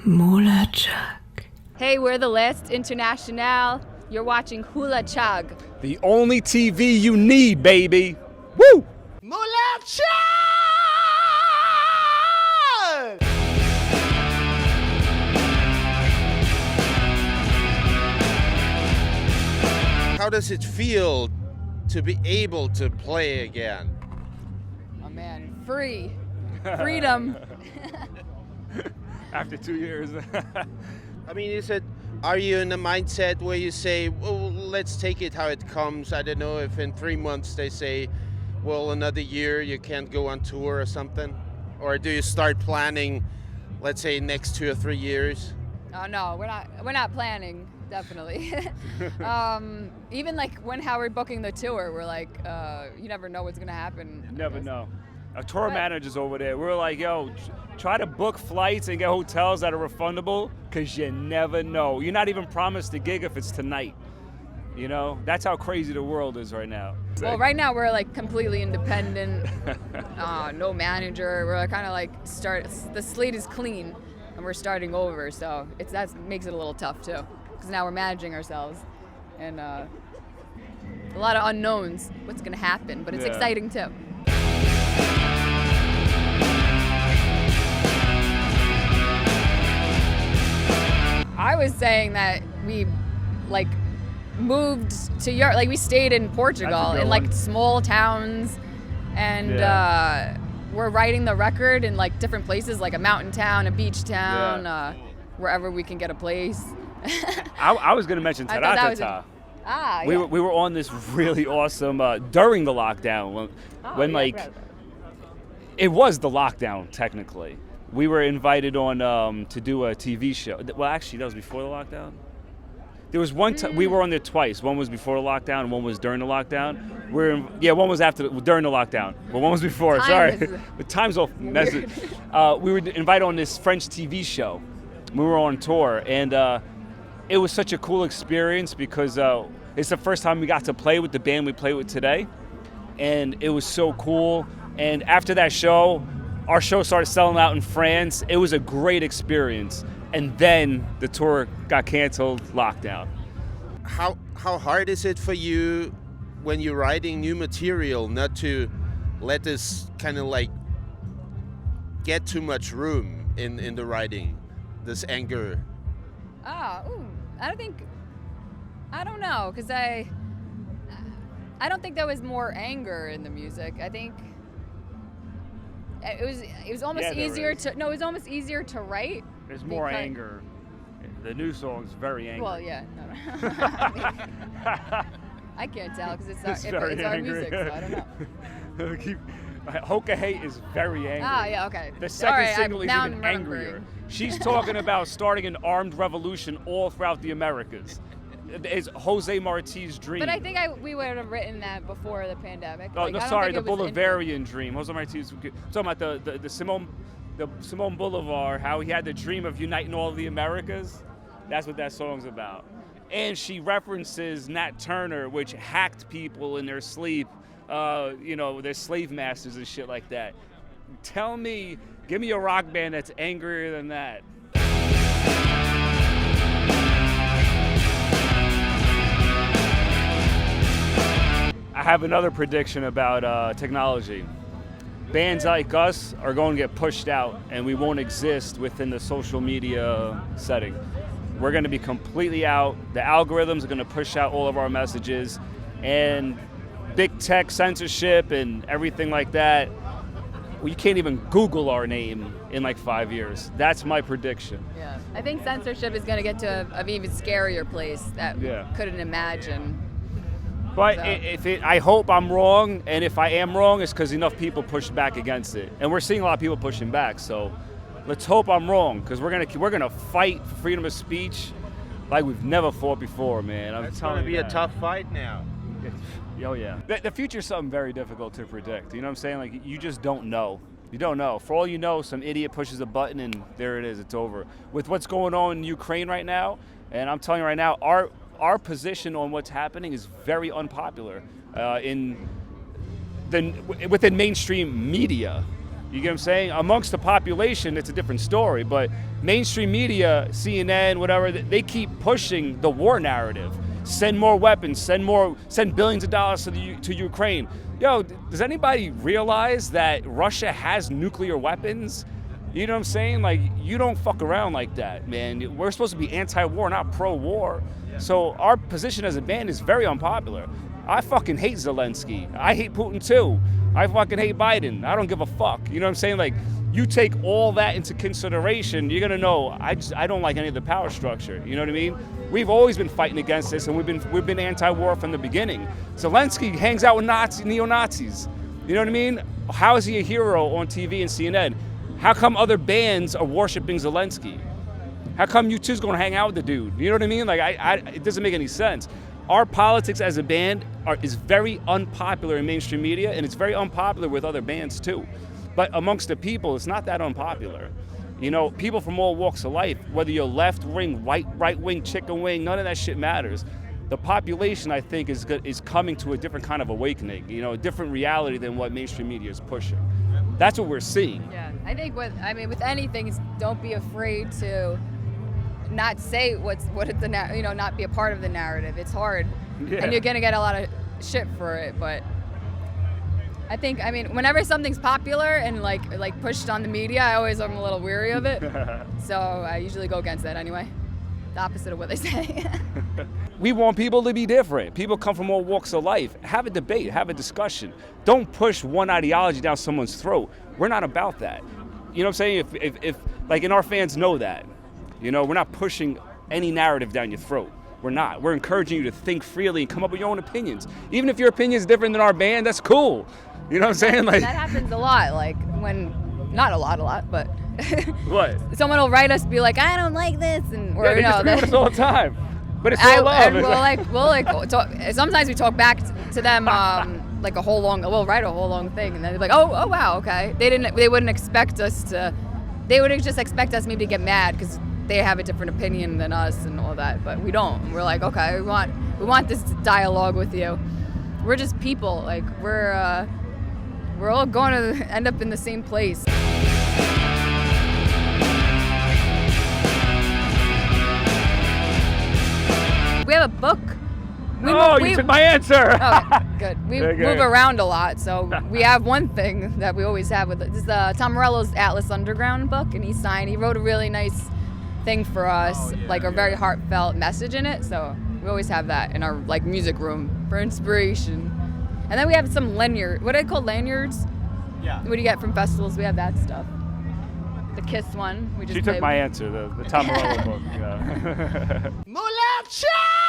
MULATSCHAG. Hey, we're the Last Internationale. You're watching Coolatschag. The only TV you need, baby. Woo! MULATSCHAG! How does it feel to be able to play again? Oh man, free. Freedom. After 2 years. I mean, are you in a mindset where you say, well, let's take it how it comes? I don't know if in 3 months they say, well, another year you can't go on tour or something? Or do you start planning, let's say, next 2 or 3 years? Oh no, we're not planning, definitely. Even like when Howard booking the tour, we're like, you never know what's gonna happen. You never know. Our tour manager's over there. We're like, yo, try to book flights and get hotels that are refundable, because you never know. You're not even promised a gig if it's tonight. You know, that's how crazy the world is right now. Well, right now we're like completely independent, no manager. We're kind of like the slate is clean, and we're starting over. So that makes it a little tough too, because now we're managing ourselves, and a lot of unknowns. What's gonna happen? But it's exciting too. I was saying that we like moved to Europe, like we stayed in Portugal in like small towns, and we're writing the record in like different places, like a mountain town, a beach town, wherever we can get a place. I was going to mention Taratata. We were on this really awesome during the lockdown when it was the lockdown technically. We were invited on to do a TV show. Well, actually, that was before the lockdown. There was one time we were on there twice. One was before the lockdown, and one was during the lockdown. One was during the lockdown, but one was before. Sorry, the time's all messy. We were invited on this French TV show. We were on tour, and it was such a cool experience because it's the first time we got to play with the band we play with today, and it was so cool. And after that show, our show started selling out in France. It was a great experience. And then the tour got canceled, lockdown. How hard is it for you when you're writing new material not to let this kind of like get too much room in the writing, this anger? I don't know, because I don't think there was more anger in the music. I think it was almost easier it was almost easier to write. There's more anger. The new song's very angry. Well, yeah. No. I can't tell because it's our music, so I don't know. Hoka Hate is very angry. Yeah, okay. The second single is even angrier. She's talking about starting an armed revolution all throughout the Americas. It's Jose Marti's dream. But I think we would have written that before the pandemic. Oh, no, sorry, the Bolivarian dream. Jose Marti's talking about the Simone Bolivar, how he had the dream of uniting all of the Americas. That's what that song's about. And she references Nat Turner, which hacked people in their sleep, their slave masters and shit like that. Give me a rock band that's angrier than that. I have another prediction about technology. Bands like us are going to get pushed out, and we won't exist within the social media setting. We're going to be completely out. The algorithms are going to push out all of our messages, and big tech censorship and everything like that. Well, you can't even Google our name in like 5 years. That's my prediction. Yeah, I think censorship is going to get to an even scarier place that we couldn't imagine. But I hope I'm wrong, and if I am wrong, it's because enough people pushed back against it, and we're seeing a lot of people pushing back. So let's hope I'm wrong, because we're gonna fight for freedom of speech like we've never fought before, man. It's gonna be a tough fight now. Oh yeah. The future's something very difficult to predict. You know what I'm saying? Like you just don't know. You don't know. For all you know, some idiot pushes a button and there it is. It's over. With what's going on in Ukraine right now, and I'm telling you right now, our position on what's happening is very unpopular within mainstream media. You get what I'm saying? Amongst the population, it's a different story. But mainstream media, CNN, whatever, they keep pushing the war narrative. Send more weapons, send billions of dollars to Ukraine. Yo, does anybody realize that Russia has nuclear weapons? You know what I'm saying? Like, you don't fuck around like that, man. We're supposed to be anti-war, not pro-war. So our position as a band is very unpopular. I fucking hate Zelensky. I hate Putin too. I fucking hate Biden. I don't give a fuck. You know what I'm saying? Like, you take all that into consideration, you're gonna know I don't like any of the power structure. You know what I mean? We've always been fighting against this, and we've been anti-war from the beginning. Zelensky hangs out with neo-Nazis. You know what I mean? How is he a hero on TV and CNN? How come other bands are worshiping Zelensky? How come U2's gonna hang out with the dude? You know what I mean? Like, it doesn't make any sense. Our politics as a band is very unpopular in mainstream media, and it's very unpopular with other bands too. But amongst the people, it's not that unpopular. You know, people from all walks of life, whether you're left wing, right wing, chicken wing, none of that shit matters. The population, I think, is coming to a different kind of awakening, you know, a different reality than what mainstream media is pushing. That's what we're seeing. Yeah, I think with anything, don't be afraid to not say not be a part of the narrative. It's hard, and you're gonna get a lot of shit for it. But I think, whenever something's popular and like pushed on the media, I always am a little weary of it. So I usually go against that anyway. The opposite of what they say. We want people to be different. People come from all walks of life. Have a debate, have a discussion. Don't push one ideology down someone's throat. We're not about that. You know what I'm saying? If and our fans know that. You know, we're not pushing any narrative down your throat. We're not. We're encouraging you to think freely and come up with your own opinions. Even if your opinion is different than our band, that's cool. You know what I'm saying? Like, that happens a lot. Like, when, not a lot, but what? Someone will write us, be like, I don't like this, and they disagree with us all the time. But it's all love. And we'll talk, sometimes we talk back to them we'll write a whole long thing, and then they're like, oh wow, okay. They wouldn't expect us to. They would just expect us maybe to get mad because they have a different opinion than us and all that, but we don't. And we're like, okay, we want this dialogue with you. We're just people. Like, we're all going to end up in the same place. We have a book. You took my answer. Oh, good. We move around a lot, so we have one thing that we always have with it. This is Tom Morello's Atlas Underground book, and he wrote a really nice thing for us, a very heartfelt message in it. So we always have that in our music room for inspiration. And then we have some lanyard. What are they called? Lanyards? Yeah. What do you get from festivals? We have that stuff. The Kiss one. She took my answer. The Tom Morello book. Yeah. MULATSCHAG!